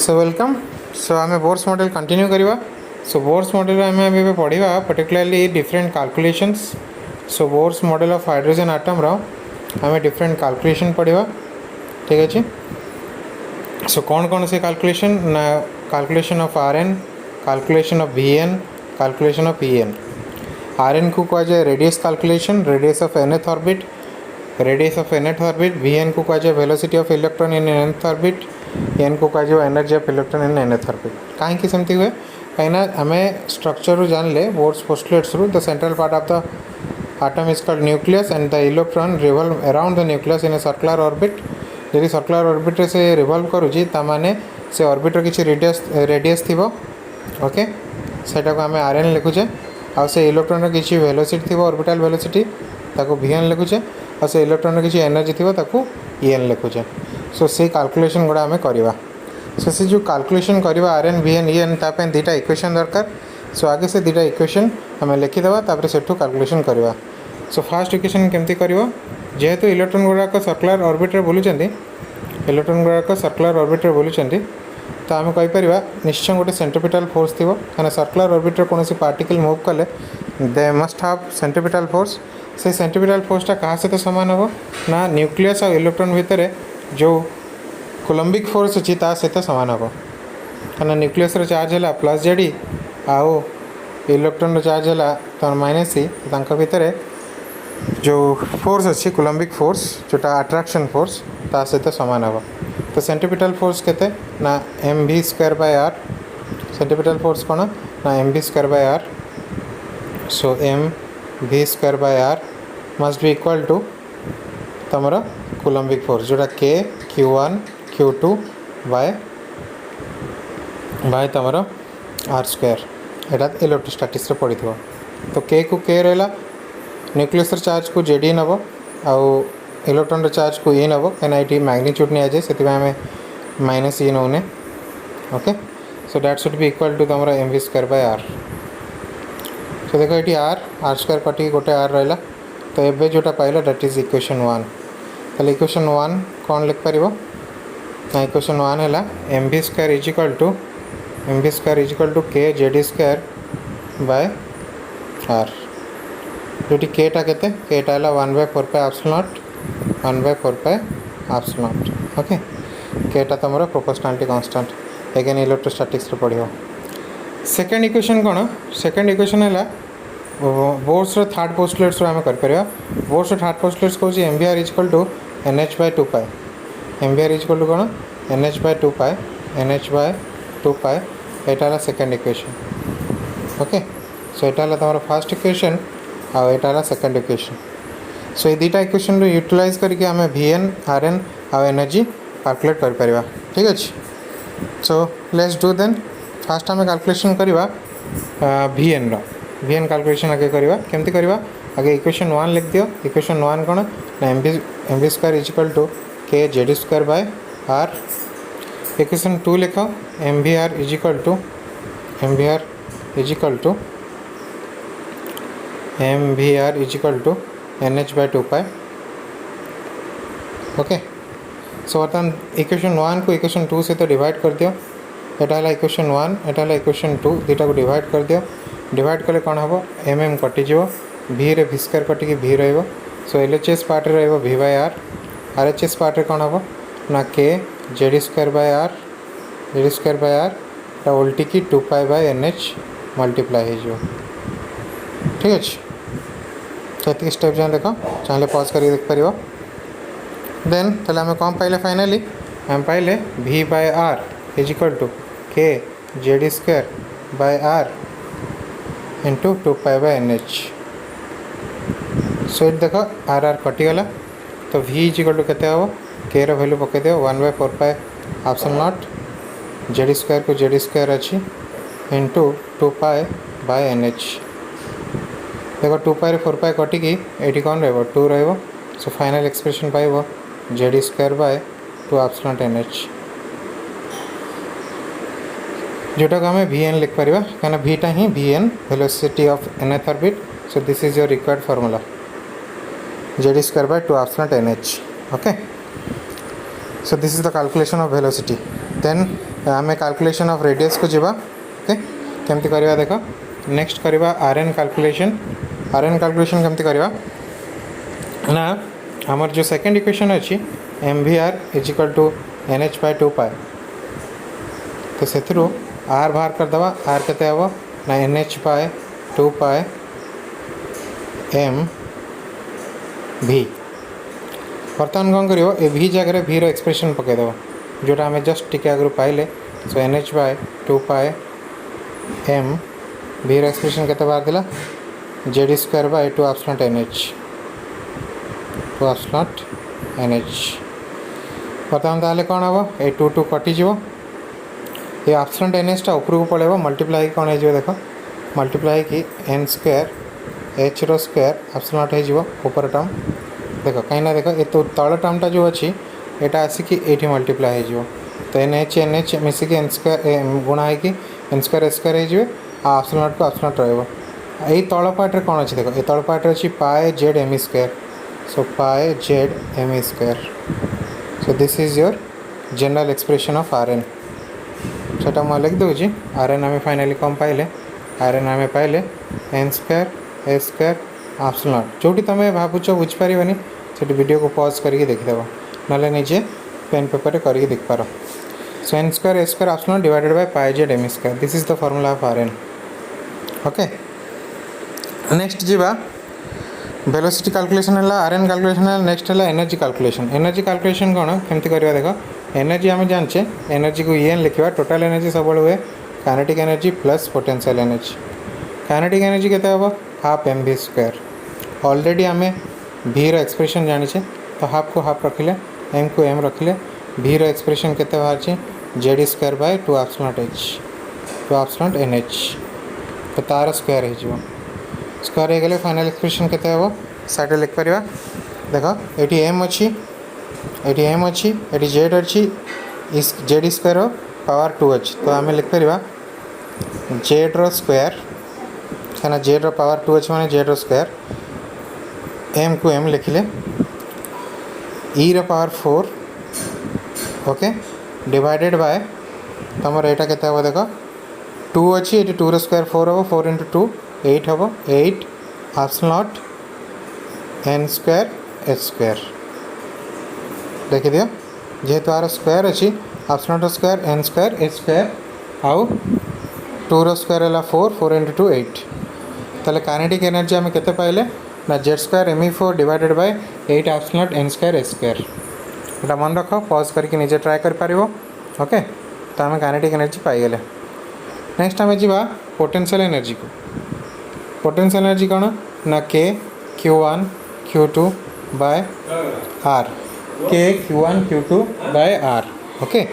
So welcome. सो आम Bohr's model continue करवा। सो Bohr's model आम अभी पढ़ा particularly different calculations. So Bohr's model of hydrogen atom आम डिफरेंट कैलकुलेशन पढ़ा। ठीक अच्छे। सो कौन कौन से कैलकुलेशन ना calculation of RN, calculation of VN, calculation of EN. RN को कह जाए radius calculation, radius of nth orbit, radius of nth orbit. VN को कह जाए velocity of electron in nth orbit. N को कह जाए energy of electron in nth orbit. कहीं सेमती हुए कहीं आम स्ट्रक्चर जानले Bohr's postulates the central part of the atom is called nucleus and the electron revolve around the nucleus in a circular orbit। यदि सर्कुलर ऑर्बिट से revolve करुँची ताने से ऑर्बिटर किसी रेडियस थी। ओके सेटा को आम आरएन लिखुचे। आ से इलेक्ट्रॉन किसी वेलोसिटी थी ऑर्बिटल वेलोसिटी ताको वीएन लिखुचे। आ से इलेक्ट्रॉन किसी एनर्जी थी ताको ईएन लिखुचे। सो से कैलकुलेशन गुड़ा आम करवा। सो से जो कैलकुलेशन करवा आरएन वीएन ईएन ताप दुटा इक्वेशन दरकार। सो आगे से दुटा इक्वेशन आम लिखिदेवा तापर सेठू कैलकुलेशन करवा। सो फास्ट इक्वेशन केमती करिवो जेहेतु इलेक्ट्रॉन गुड़ाक सर्कुलर ऑर्बिटर बुलूचंती, इलेक्ट्रॉन गुड़ाक सर्कुलर ऑर्बिटर बुलूचंती तो आम कहीपर निश्चय गोटे सेंट्रिपिटल फोर्स थी। कहीं सर्कुलर ऑर्बिटर कौन पार्टिकल मूव कले they must have centripetal force. से सेंट्रिपिटल फोर्सटा क्या सहित सामान हम ना न्यूक्लियस और इलेक्ट्रॉन भितर जो कोलम्बिक फोर्स अच्छी सहित सामान हम। कहीं न्यूक्लियस चार्ज है प्लस जेडी आउ इलेक्ट्रॉन चार्ज है तो माइनस सी भितर जो फोर्स अच्छी कोलम्बिक फोर्स जोटा अट्रैक्शन फोर्स ता सहित सामान हम। तो सेंट्रिपिटल फोर्स केते ना M we square by R. Centripetal force कौन ना M we square by are. So M we square by R must be equal to तमर कोलम्बिक फोर्स जोटा के Q1 Q2 बाय तमर आर स्क्वायर। एटा इलेक्ट्रोस्टैटिक्स पढ़ी थो। तो के को के रहा न्यूक्लियस चार्ज को जेडी नब आउ इलेक्ट्रॉन चार्ज को ई नब कहीं मैग्नीट्यूड नि जाए से आम माइनस ई नौने। Okay so that should be equal to तुम m we square by are. So देखो ये आर स्क्वायर कटी गोटे आर रहा। तो ये जोटा पाइल दैट इज इक्वेशन 1। तो इक्वेशन 1 कौन लिख पार ना इक्वेशन 1 है M we square is equal to के जेडी स्क्वायर बाय आर। जो केटा के केटा 1/4 pi epsilon naught 1/4 pi epsilon naught. Okay केटा तुम प्रोपोर्शनलिटी कांस्टेंट अगेन इलेक्ट्रोस्टैटिक्स पढ़ो। सेकेंड इक्वेशन कौन सेकेंड इक्वेशन है बोर्स थर्ड पोस्टुलेट्स आम कर बोर्स थर्ड पोस्टुलेट्स कौन M we are is equal to NH by 2 pi. M we are is equal to कौन NH by 2 pi. NH by 2 pi यहाँ second equation. Okay so यहाँ तुम first equation आटा second equation. So ये दुटा equation utilise करके आम VN RN आउ एनर्जी कैलकुलेट कर पारिबा। ठीक अच्छे। So let's do then first आम कैलकुलेशन करवा VN VN कैलकुलेशन आगे करवा केमती करवा आगे इक्वेशन 1 लिख दियो। इक्वेशन 1 कौन ना M we square is equal to के JD square by r. Equation 2 लिख m we are is equal to m we are is equal to NH by 2 pi. Okay so बर्तमान इक्वेशन 1 को equation 2 से तो divide कर दियो। यहाँ है इक्वेशन 1 यहाँ है इक्वेशन 2 दुटा को डिवाइड कर दियो। डिवाइड कले कौन हम एम कटिज वी रे वी स्क्वायर कटिकी वी रही। सो LHS पार्ट रे v by r. RHS part रे कौन हम ना k JD square by r उल्टिकी 2 पाई बाय NH मल्टीप्लाई हो। ठीक अच्छे। ये स्टेप जाए देख चाहिए पॉज कर देख पार देन ताले आम कौन पाइले फाइनाली आम पाइले V by r is equal to के JD square by r into 2 pi by NH। So ये देख आर आर कटिगला तो V इज इक्वल टू के के वैल्यू पकई दियो 1/4 pi epsilon not JD square को जेडी स्क्वायर अच्छी इंटू 2 पाई बाय NH। देखो 2 पाई 4 पाई कटिकी ये कौन रो 2 रो। सो फाइनल एक्सप्रेशन पाइब JD square by 2 epsilon NH जोटा को आम VN लिख पार कहीं भीटा ही VN velocity of nth orbit. So this is your required formula JD square by 2 epsilon NH। Okay so this is the calculation of velocity. then आम calculation of radius को जीवा okay केमती करवा देख नेक्स्ट करवा are N calculation केमती करवा ना आमर जो सेकेंड इक्वेशन अच्छी M we are is equal to N H by 2 pi तो से आर बाहर करदे आर के ना एन एच बाय 2 पाए एम भी बर्तमान कौन कर भी जगह भी एक्सप्रेशन पकईदेव जोटा आम जस्ट टी आगु पाइले सो एन एच बाय 2 पाए एम भी एक्सप्रेशन के बाहर Z square by 2 epsilon N H 2 epsilon N H बर्तमान ताले कौन हम ये 2 2 कटिज ये एप्सिलॉन एन एच टा ऊपर को पड़ेगा मल्टीप्लाई कौन हो देख मल्टीप्लाई कि एन स्क्वायर एच रो स्क्वायर एप्सिलॉन हो ऊपर टर्म देख कहीं देख ये तो तल टर्मटा जो अच्छी यहाँ आसिक ये मल्टीप्लाई हो तो एन एच मिसिक एन स्क्वायर गुणा हो एन स्क्वायर एस स्क्वायर हो एप्सिलॉन को एप्सिलॉन रही तल पार्टे कौन अच्छी देख ये तल पार्टे अच्छी पाए Z M square so pi Z M square so this is your general expression of R N सेटा मुझे लिख दूसरी आर एन आम फाइनाली कम पाइले आर एन आम पाइले N square A square epsilon जोटी तुम भावुच बुझीपार से वीडियो को पॉज करके देखीदेव ना निजे पेन पेपर करके देख पार so N square A square epsilon divided by pi Z M square this is the formula of R N okay next जीवा वेलोसिटी कैलकुलेशन है आर एन कैलकुलेशन है नेक्स्ट है एनर्जी कैलकुलेशन कौन केमती करवा देख एनर्जी आम जाने एनर्जी को एन लिखा टोटल एनर्जी सब हुए kinetic energy plus potential energy kinetic energy केते हम half M we square already आम भी एक्सप्रेशन जाने तो हाफ को हाफ रखिले एम को एम रखिले भी एक्सप्रेशन केते बाहर Z square by 2 epsilon H 2 epsilon N H तो तार स्क्वायर हो स्क्वायर हो गले फाइनल एक्सप्रेशन केते हम साइड लिख पार देख ये एम अच्छी ये जेड अच्छी जेड स्क्वायर पावर 2 अच्छी तो आम लिख पार जेड रो स्क्वायर क्या जेड रो पावर 2 अच्छे मैंने जेड रो स्क्वायर एम को एम लिखिले ई रो पावर 4 ओके डिवाइडेड बाय तुम यहाँ के देख 2 अच्छी ये 2 रो स्क्वायर 4 हम 4 इंटू 2 8 हम 8 epsilon N square H square देखी दियो जेहेतु आर स्क्वायर अच्छी epsilon square N square H square आउ 2 रो स्क्वायर है 4 4 इंटू 2 8 ताले काइनेटिक एनर्जी आम केते पाइले ना Z square M E 4 divided by 8 epsilon N square H square एटा मन रख पॉज करके निजे ट्राए कर पारिबो ओके तो आम काइनेटिक एनर्जी पाइगले नेक्स्ट आम जीवा पोटेंशियल एनर्जी को पोटेंशियल एनर्जी कौन ना के Q1 Q2 बाय आर के Q1 Q2 bye are okay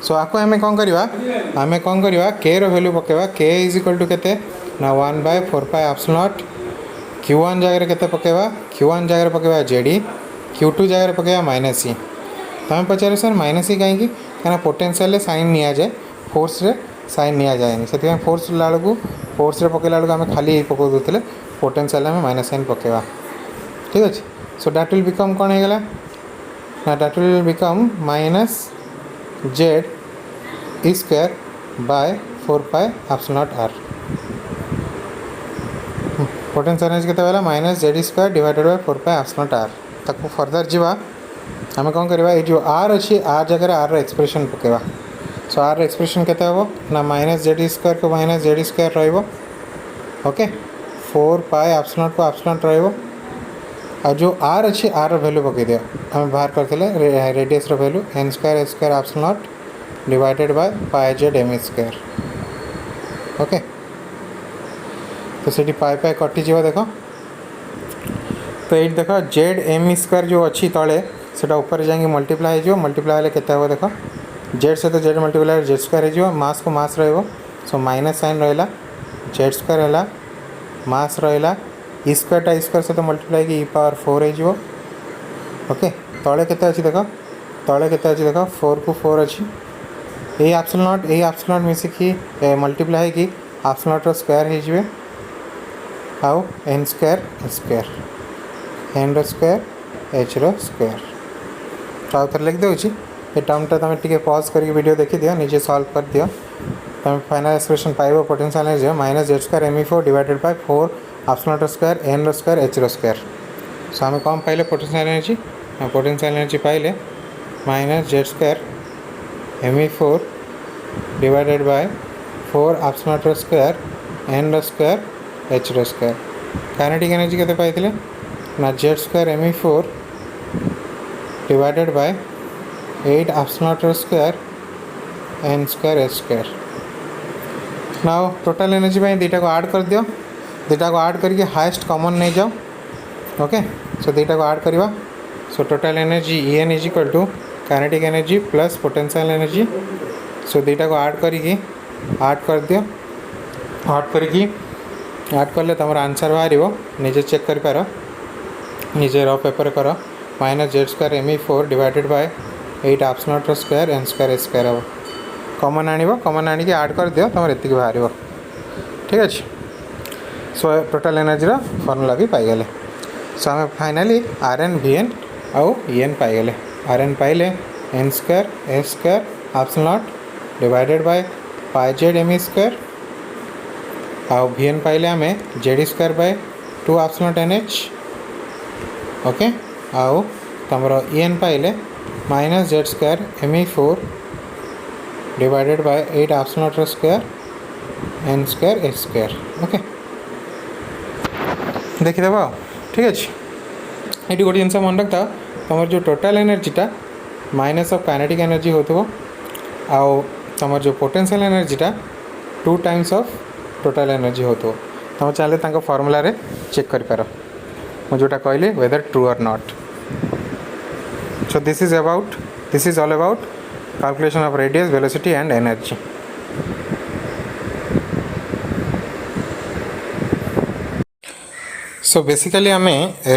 so आपको आम कौन करवा के रो वैल्यू पकेवा के इज इक्वल टू केते ना 1 बाय 4 पाई एप्सिलॉन Q1 जगह केते पकेवा Q1 जगह पकेवा जेडी Q2 जगह पकेवा माइनस ई तुम पचारे सर माइनस ई कहीं क्या पोटेंशियल साइन नि जाए फोर्स रे साइन नि जाए से फोर्स बेलू फोर्स रे पकेला बेलू आम खाली पकड़ दूसरे पोटेंशियल आम माइनस साइन पकेवा ठीक अच्छे सो दैट विल बिकम कौन होगा ना that will become minus Z E square by 4 pi epsilon R potential energy केते वाला minus Z square divided by 4 pi epsilon R तक फर्दर जीवा आम कौन करवा ये जो आर अच्छी आर जगह आर एक्सप्रेशन पकेवा सो आर एक्सप्रेशन केते हम ना माइनस जेड स्क्वायर को माइनस जेड स्क्वायर रहिबो ओके 4 पाई एप्सिलॉन को एप्सिलॉन रहिबो आ जो आर अच्छी आर वैल्यू पकई दिया आम बाहर करते radius value N square S square epsilon divided by pi Z M square okay तो सीटी पाई पाई कटिज देख तो ये देख जेड एम स्क्वायर जो अच्छी तले से ऊपर जाए मल्टीप्लाई हो मल्टीप्लाई के देख जेड से तो जेड मल्टीप्लाई जेड स्क्वायर हो मास को मास सो माइनस साइन रहा जेड स्क्वायर है मास रहा ई स्क्वायर टा स्क्वायर सहित मल्टीप्लाई की ई पावर 4 हो ओके तले के अच्छी देख तले के अच्छी देख 4 को 4 अच्छी ये एप्सिलॉन मिसिकी मल्टीप्लाई की एप्सिलॉन स्क्वायर हो आउ एन स्क्वायर एन रो स्क्वायर एच रो स्क्वायर तो आउ थे लिख दूँ ये टर्मटा तुम टे पज कर वीडियो देखी दियो निजे सॉल्व कर दियो तुम फाइनल एक्सप्रेशन पाइबो potential energy minus Z square me4 divided by 4 epsilon square n square h square. So आम कौन पाइले पोटेंशियल एनर्जी पाइले minus Z square me4 divided by 4 epsilon square n square h square. Kinetic energy केते पाइथिले ना Z square me4 divided by 8 epsilon square n square h square. Now total energy पे दुटा को ऐड कर दियो दुटा को ऐड करके हाईएस्ट कॉमन नहीं जाओ ओके। सो दुटा को ऐड करवा so total energy En is equal to kinetic energy plus potential energy. So दुटा को ऐड करके ऐड कर दियो ऐड करके ऐड कले तुम आंसर बाहर निजे चेक कर पार निजे रफ पेपर कर minus Z square me4 divided by 8 epsilon square n square h square हम कॉमन कॉमन आनिक ऐड कर दियो तुम ये बाहर ठीक अच्छे। सो टोटल एनर्जी फर्मूला भी पाईगले। सो आम फाइनाली Rn Vn आउ En पाईगले Rn पाइले n square h square epsilon divided by pi Z me square आउ Vn पाइले आम Z square by 2 epsilon nh okay. आउ तुम En पाइले minus Z square me4 divided by 8 epsilon square n square h square okay. देखीदेव ठीक अच्छे। ये गोटे जिन मन रखता तुम जो टोटल एनर्जीटा माइनस ऑफ काइनेटिक एनर्जी हो आउ तुम जो पोटेंशियल एनर्जीटा 2 टाइम्स ऑफ टोटल एनर्जी हो तुम चाहिए फॉर्मूला रे चेक कर पार मुझे कहली वेदर ट्रू और not. So this is all about calculation of radius velocity and energy। So basically आम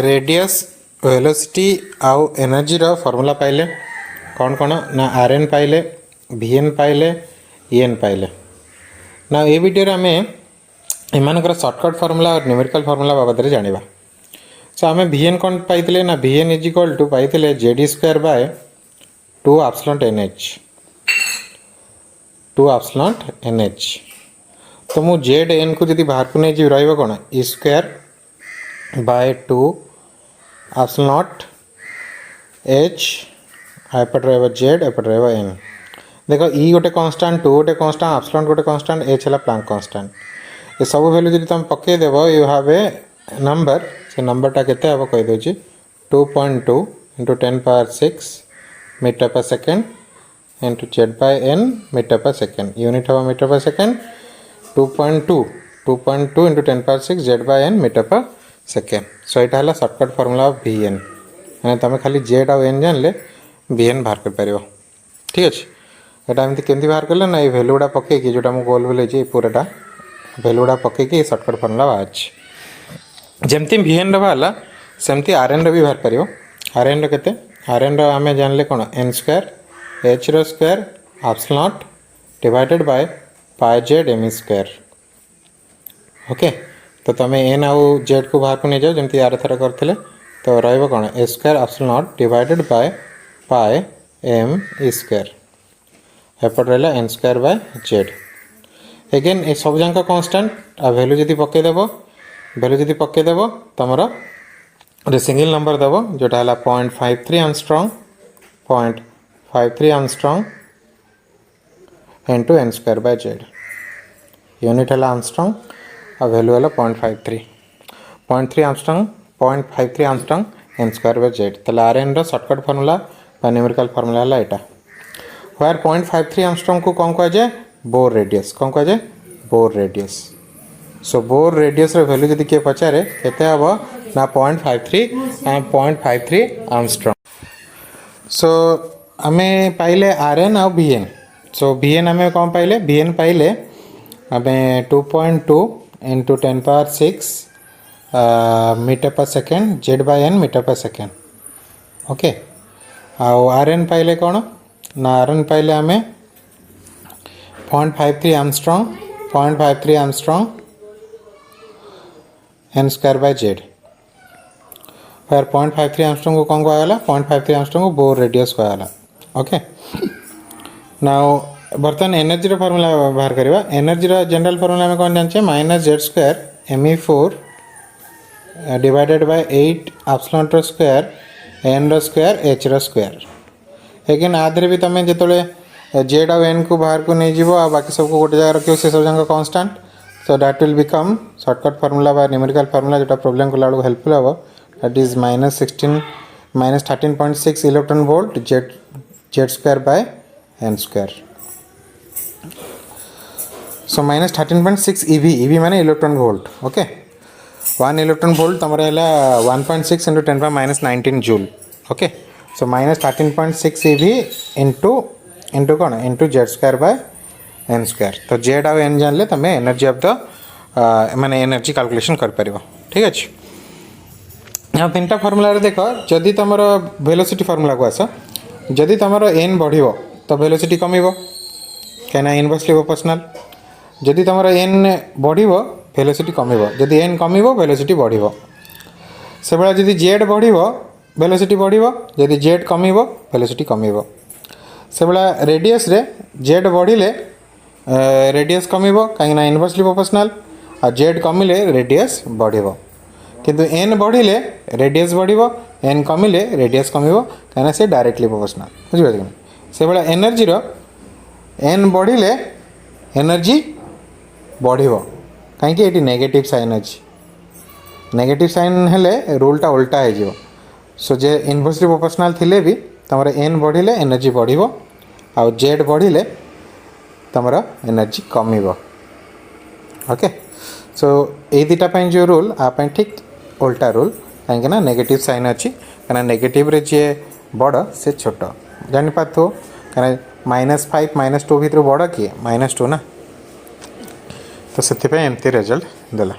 रेडियस वेलोसिटी आउ एनर्जी रो फॉर्मूला पाइले कौन कौन ना Rn पाइले Vn पाइले En पाइले ना ये वीडियो आम एमानकर शॉर्टकट फॉर्मूला और न्यूमेरिकल फॉर्मूला बाबद जानिबा। सो आम Vn कौन पाइले ना Vn इज इक्वल टू पाइले Z square by 2 epsilon nh 2 epsilon nh। तो मु जेड एन को जब बाहर को नहीं जी रही कौन ई स्क्वायर बाय 2 एप्सिलॉन h एपट रहा जेड एपट रहा एन। देखो ई गोटे कांस्टेंट 2 गोटे कांस्टेंट एप्सिलॉन गोटे कांस्टेंट h है प्लांक कांस्टेंट ये सब वैल्यू जब तुम पकईदेव यू हैव ए नंबर से नंबरटा केते हम कहीदे 2.2 into 10 power 6 metre per second into Z by N metre per second unit हम metre per second 2.2 into 10 power 6 Z by N metre per second. So यहाँ है शॉर्टकट फॉर्मूला ऑफ Vn मैंने तुम खाली जेड आउ एन जानले Vn बाहर कर पार ठीक अच्छे। यहाँ एमती केमती बाहर कले ना ये भैल्यू गुड़ा पकईकि जोटा मुझे गोल बोले पूराटा भैल्यू गुड़ा पकईकि शॉर्टकट फॉर्मूला बाहर जमती Vn बाहर सेमती Rn भी बाहर पार Rn केते Rn आम जानले कौन n square h square epsilon divided by pi Z me square okay. तो तुम n आउ जेड को बाहर को नहीं जाओ जमती आर थर करते तो रही कौन a square epsilon divided by pi m e square एपट रहा n square by Z. Again ये सब जाक कांस्टेंट आ भैल्यू जब पकईदेव तुम गोटे सिंगल नंबर देव जोटा है 0.53 angstrom into n square by Z unit है एंगस्ट्रॉन्ग आ वैल्यू है 0.53 n स्क्वायर बाय जेड। तो Rn रो शॉर्टकट फॉर्मूला बा न्यूमेरिकल फॉर्मूला है यहाँ व्हेयर 0.53 एंगस्ट्रॉन्ग को कौन कह जाए बोर रेडियस कौन कह जाए bore radius. So bore radius value जब किए पचारे केते हम ना 0.53 एंगस्ट्रॉन्ग। सो आम पाइले Rn आउ Vn। सो Vn आम कौन पाइले Vn पाइले आम 2.2 into 10 power 6 metre per second Z by N metre per second okay. आउ Rn पाइले कौन ना Rn पाइले आम 0.53 angstrom n square by Z फिर 0.53 एंगस्ट्रॉन्ग को कौन कहला 0.53 एंगस्ट्रॉन्ग को बोर रेडियस कहला ओके नाउ बर्तमान एनर्जी फॉर्मूला बाहर करवा एनर्जी जनरल फॉर्मूला आम कौन जाने minus Z square me4 divided by 8 epsilon रो स्क्वायर एन रो स्क्वायर एच रो स्क्वायर एगेन आधे भी तुम जो जेड आउ एन को बाहर को नहीं जीव आ बाकी सबको गोटे जगह रखियो से सब जगह constant so that will become shortcut formula बा न्यूमेरिकल फार्मूला जो प्रॉब्लम कला हेल्पफुल हम that is minus 13.6 electron volt Z Z square by N square so minus 13.6 EV माने electron volt okay 1 electron volt तुम है 1.6 into 10⁻19 joule okay so minus 13.6 EV into कौन into Z square by N square तो Z आउ N जानले तुम energy of the माने energy calculation कर पारिबो ठीक अछि यहाँ 3टा फार्मूला देख जदि तुम वेलोसिटी फार्मूला को आस जदि तुम एन बढ़ो तो वेलोसिटी कमिबो कहीं इनवर्सली प्रोपोर्शनल जदि तुम एन बढ़ो वेलोसिटी कमिबो जदि एन कमिबो वेलोसिटी बढ़ो से बेला जदि जेड बढ़ो वेलोसिटी बढ़ो जदि जेड कमिबो वेलोसिटी कमिबो से बेला रेडियस रे जेड बढ़िले रेडियस कमिबो कहीं इनवर्सली प्रोपोर्शनल आ जेड कमिले रेडियस बढ़िबो किंतु एन बढ़िले रेडियस बढ़िबो एन कमिले रेडियस कमिबो कहीं से डायरेक्टली प्रोपोर्शनल बुझिपारे से बेला एनर्जी रो एन बढ़िले एनर्जी बढ़िबो कहीं ये नेगेटिव साइन अच्छी नेगेटिव साइन हेले रूलटा उल्टा हो सो जे इनवर्सली प्रोपोर्शनल थिले भी तुम एन बढ़िले एनर्जी बढ़िबो आउ जेड बढ़िले तुम एनर्जी कमिबो ओके सो ये दुटा जो रूल आप ठीक उल्टा रूल कहीं नेगेटिव साइन अच्छी कहीं नेगेटिव रे जे बड़ से छोट जापार कहीं -5 -2 भर बड़ किए -2 ना तो से एमती रिजल्ट देला।